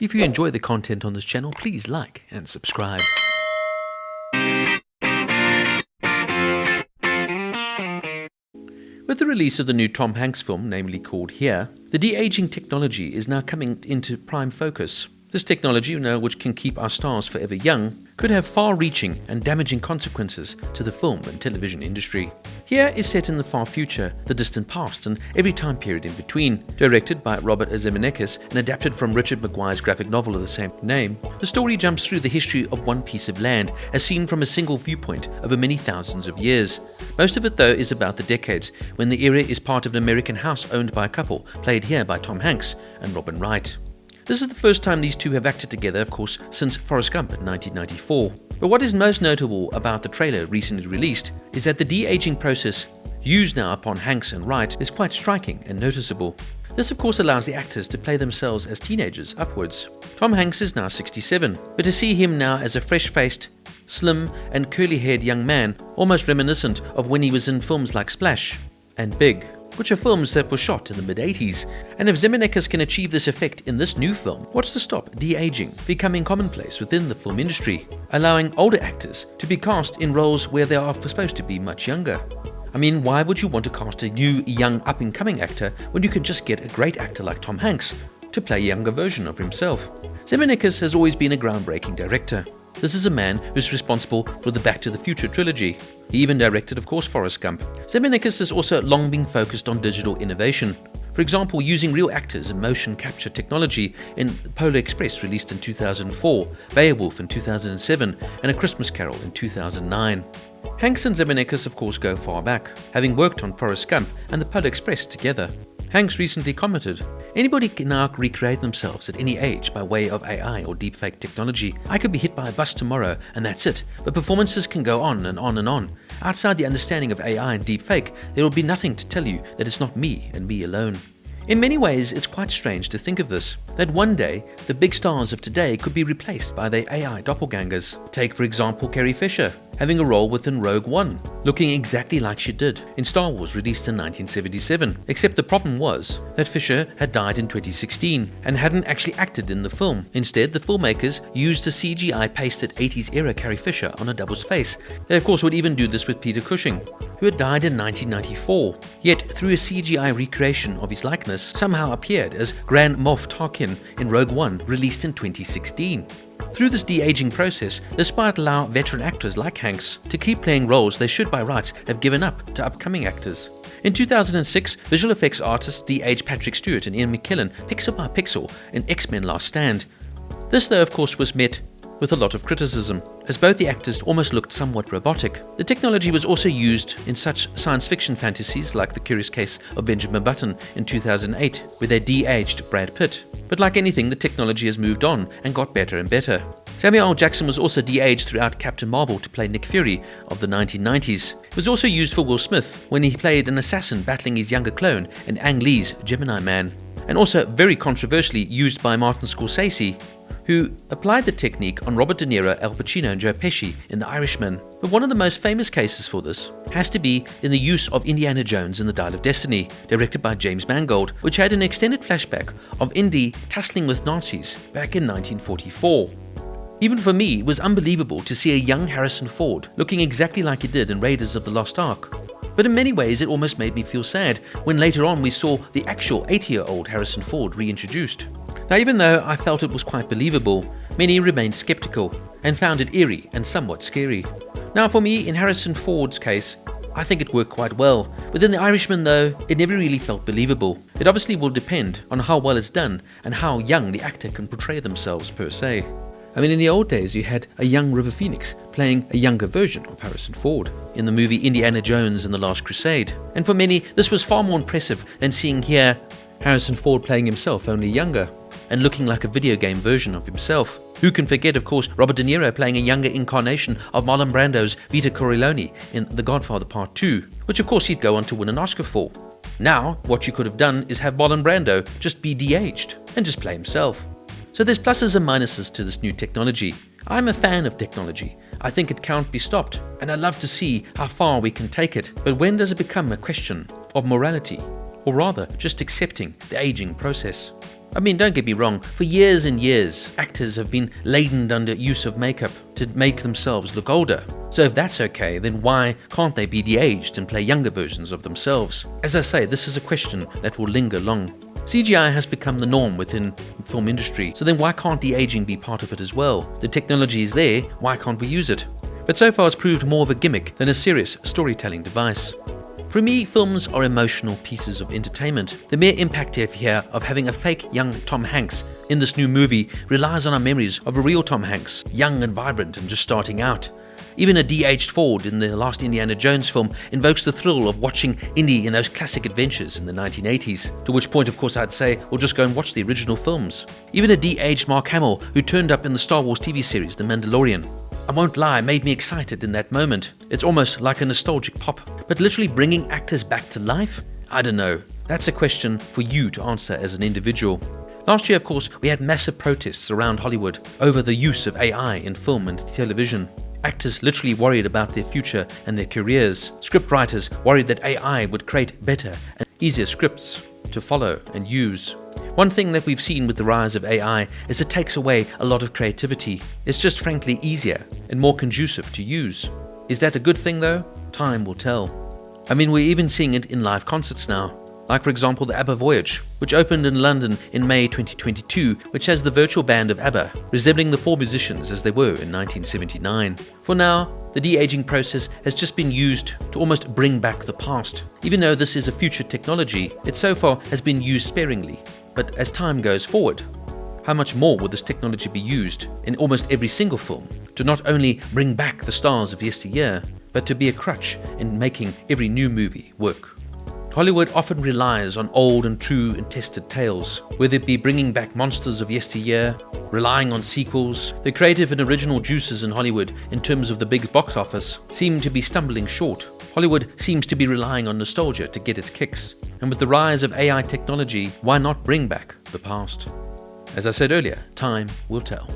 If you enjoy the content on this channel, please like and subscribe. With the release of the new Tom Hanks film, namely called Here, the de-aging technology is now coming into prime focus. This technology, which can keep our stars forever young, could have far-reaching and damaging consequences to the film and television industry. Here is set in the far future, the distant past, and every time period in between. Directed by Robert Zemeckis and adapted from Richard Maguire's graphic novel of the same name, the story jumps through the history of one piece of land, as seen from a single viewpoint over many thousands of years. Most of it, though, is about the decades, when the era is part of an American house owned by a couple, played here by Tom Hanks and Robin Wright. This is the first time these two have acted together, of course, since Forrest Gump in 1994. But what is most notable about the trailer recently released is that the de-aging process used now upon Hanks and Wright is quite striking and noticeable. This, of course, allows the actors to play themselves as teenagers upwards. Tom Hanks is now 67, but to see him now as a fresh-faced, slim and curly-haired young man, almost reminiscent of when he was in films like Splash and Big, which are films that were shot in the mid-80s. And if Zemeckis can achieve this effect in this new film, what's to stop de-aging becoming commonplace within the film industry, allowing older actors to be cast in roles where they are supposed to be much younger? I mean, why would you want to cast a new, young, up-and-coming actor when you can just get a great actor like Tom Hanks to play a younger version of himself? Zemeckis has always been a groundbreaking director. This is a man who's responsible for the Back to the Future trilogy. He even directed, of course, Forrest Gump. Zemeckis has also long been focused on digital innovation. For example, using real actors and motion capture technology in Polar Express, released in 2004, Beowulf in 2007, and A Christmas Carol in 2009. Hanks and Zemeckis, of course, go far back, having worked on Forrest Gump and the Polar Express together. Hanks recently commented, "Anybody can now recreate themselves at any age by way of AI or deepfake technology. I could be hit by a bus tomorrow and that's it, but performances can go on and on and on. Outside the understanding of AI and deepfake, there will be nothing to tell you that it's not me and me alone." In many ways, it's quite strange to think of this, that one day, the big stars of today could be replaced by their AI doppelgangers. Take, for example, Carrie Fisher, having a role within Rogue One, looking exactly like she did in Star Wars, released in 1977. Except the problem was that Fisher had died in 2016 and hadn't actually acted in the film. Instead, the filmmakers used a CGI-pasted 80s-era Carrie Fisher on a double's face. They, of course, would even do this with Peter Cushing, who had died in 1994, yet through a CGI recreation of his likeness, somehow appeared as Grand Moff Tarkin in Rogue One, released in 2016. Through this de-aging process, this might allow veteran actors like Hanks to keep playing roles they should by rights have given up to upcoming actors. In 2006, visual effects artists de-aged Patrick Stewart and Ian McKellen pixel by pixel in X-Men Last Stand. This, though, of course, was met with a lot of criticism, as both the actors almost looked somewhat robotic. The technology was also used in such science fiction fantasies like The Curious Case of Benjamin Button in 2008, where they de-aged Brad Pitt. But like anything, the technology has moved on and got better and better. Samuel L. Jackson was also de-aged throughout Captain Marvel to play Nick Fury of the 1990s. It was also used for Will Smith when he played an assassin battling his younger clone in Ang Lee's Gemini Man. And also very controversially used by Martin Scorsese, who applied the technique on Robert De Niro, Al Pacino and Joe Pesci in The Irishman. But one of the most famous cases for this has to be in the use of Indiana Jones and the Dial of Destiny, directed by James Mangold, which had an extended flashback of Indy tussling with Nazis back in 1944. Even for me, it was unbelievable to see a young Harrison Ford looking exactly like he did in Raiders of the Lost Ark. But in many ways, it almost made me feel sad when later on we saw the actual 80-year-old Harrison Ford reintroduced. Now, even though I felt it was quite believable, many remained skeptical and found it eerie and somewhat scary. Now, for me, in Harrison Ford's case, I think it worked quite well. Within The Irishman, though, it never really felt believable. It obviously will depend on how well it's done and how young the actor can portray themselves per se. I mean, in the old days, you had a young River Phoenix playing a younger version of Harrison Ford in the movie Indiana Jones and the Last Crusade. And for many, this was far more impressive than seeing here Harrison Ford playing himself, only younger, and looking like a video game version of himself. Who can forget, of course, Robert De Niro playing a younger incarnation of Marlon Brando's Vito Corleone in The Godfather Part 2, which of course he'd go on to win an Oscar for. Now, what you could have done is have Marlon Brando just be de-aged and just play himself. So there's pluses and minuses to this new technology. I'm a fan of technology. I think it can't be stopped, and I love to see how far we can take it. But when does it become a question of morality, or rather just accepting the aging process? I mean, don't get me wrong, for years and years, actors have been laden under use of makeup to make themselves look older. So if that's okay, then why can't they be de-aged and play younger versions of themselves? As I say, this is a question that will linger long. CGI has become the norm within the film industry, so then why can't de-aging be part of it as well? The technology is there, why can't we use it? But so far it's proved more of a gimmick than a serious storytelling device. For me, films are emotional pieces of entertainment. The mere impact here of having a fake young Tom Hanks in this new movie relies on our memories of a real Tom Hanks, young and vibrant and just starting out. Even a de-aged Ford in the last Indiana Jones film invokes the thrill of watching Indy in those classic adventures in the 1980s. To which point, of course, I'd say, well, just go and watch the original films. Even a de-aged Mark Hamill, who turned up in the Star Wars TV series The Mandalorian, I won't lie, made me excited in that moment. It's almost like a nostalgic pop. But literally bringing actors back to life? I don't know. That's a question for you to answer as an individual. Last year, of course, we had massive protests around Hollywood over the use of AI in film and television. Actors literally worried about their future and their careers. Scriptwriters worried that AI would create better and easier scripts to follow and use. One thing that we've seen with the rise of AI is it takes away a lot of creativity. It's just frankly easier and more conducive to use. Is that a good thing though? Time will tell. I mean, we're even seeing it in live concerts now. Like for example the ABBA Voyage, which opened in London in May 2022, which has the virtual band of ABBA, resembling the 4 musicians as they were in 1979. For now, the de-aging process has just been used to almost bring back the past. Even though this is a future technology, it so far has been used sparingly. But as time goes forward, how much more will this technology be used in almost every single film to not only bring back the stars of yesteryear, but to be a crutch in making every new movie work? Hollywood often relies on old and true and tested tales, whether it be bringing back monsters of yesteryear, relying on sequels. The creative and original juices in Hollywood, in terms of the big box office, seem to be stumbling short. Hollywood seems to be relying on nostalgia to get its kicks. And with the rise of AI technology, why not bring back the past? As I said earlier, time will tell.